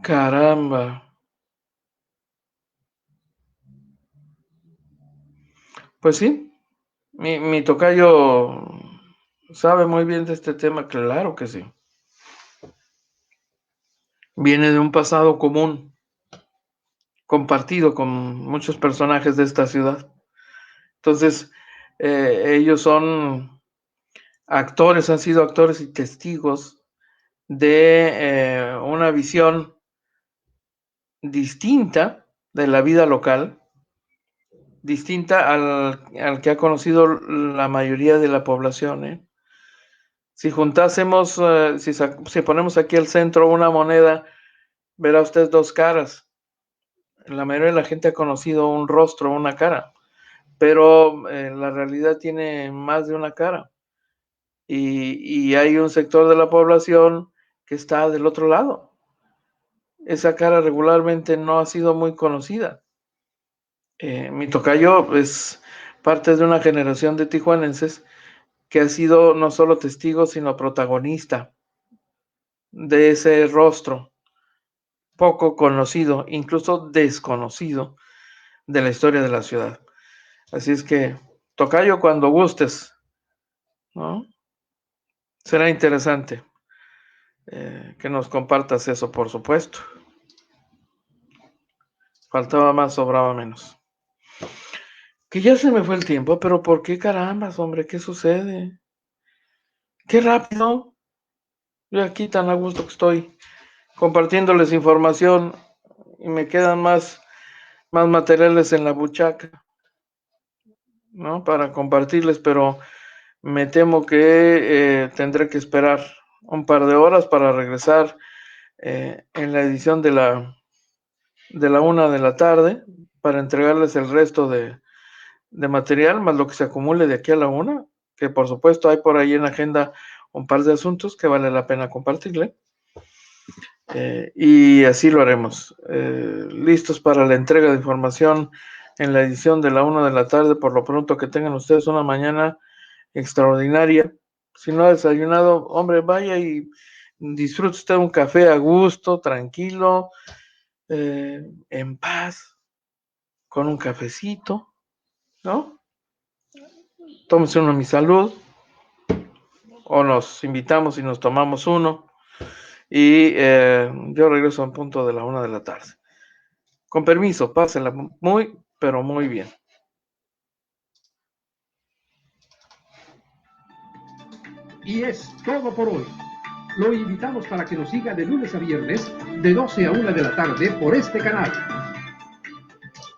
Caramba. Pues sí, mi tocayo sabe muy bien de este tema, claro que sí. Viene de un pasado común, compartido con muchos personajes de esta ciudad. Entonces, ellos son actores, han sido actores y testigos de una visión distinta de la vida local, distinta al que ha conocido la mayoría de la población. Si juntásemos, si ponemos aquí al centro una moneda, verá usted 2 caras. La mayoría de la gente ha conocido un rostro, una cara, pero la realidad tiene más de una cara. Y hay un sector de la población que está del otro lado. Esa cara regularmente no ha sido muy conocida. Mi tocayo es parte de una generación de tijuanenses que ha sido no solo testigo, sino protagonista de ese rostro poco conocido, incluso desconocido de la historia de la ciudad. Así es que, tocayo, cuando gustes, ¿no? Será interesante que nos compartas eso, por supuesto. Faltaba más, sobraba menos. Que ya se me fue el tiempo, pero ¿por qué carambas, hombre? ¿Qué sucede? ¡Qué rápido! Yo aquí tan a gusto que estoy compartiéndoles información y me quedan más materiales en la buchaca, ¿no? Para compartirles, pero me temo que tendré que esperar un par de horas para regresar en la edición de la 1 de la tarde para entregarles el resto de material, más lo que se acumule de aquí a la 1, que por supuesto hay por ahí en la agenda un par de asuntos que vale la pena compartirle. Y así lo haremos. Listos para la entrega de información en la edición de la 1 de la tarde. Por lo pronto, que tengan ustedes una mañana extraordinaria. Si no ha desayunado, hombre, vaya y disfrute usted un café a gusto, tranquilo, en paz, con un cafecito, ¿no? Tómese uno a mi salud, o nos invitamos y nos tomamos uno. Y yo regreso en punto de la 1 de la tarde. Con permiso, pásenla muy, pero muy bien. Y es todo por hoy. Lo invitamos para que nos siga de lunes a viernes, de 12 a 1 de la tarde por este canal.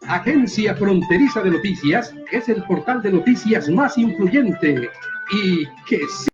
Agencia Fronteriza de Noticias es el portal de noticias más influyente y que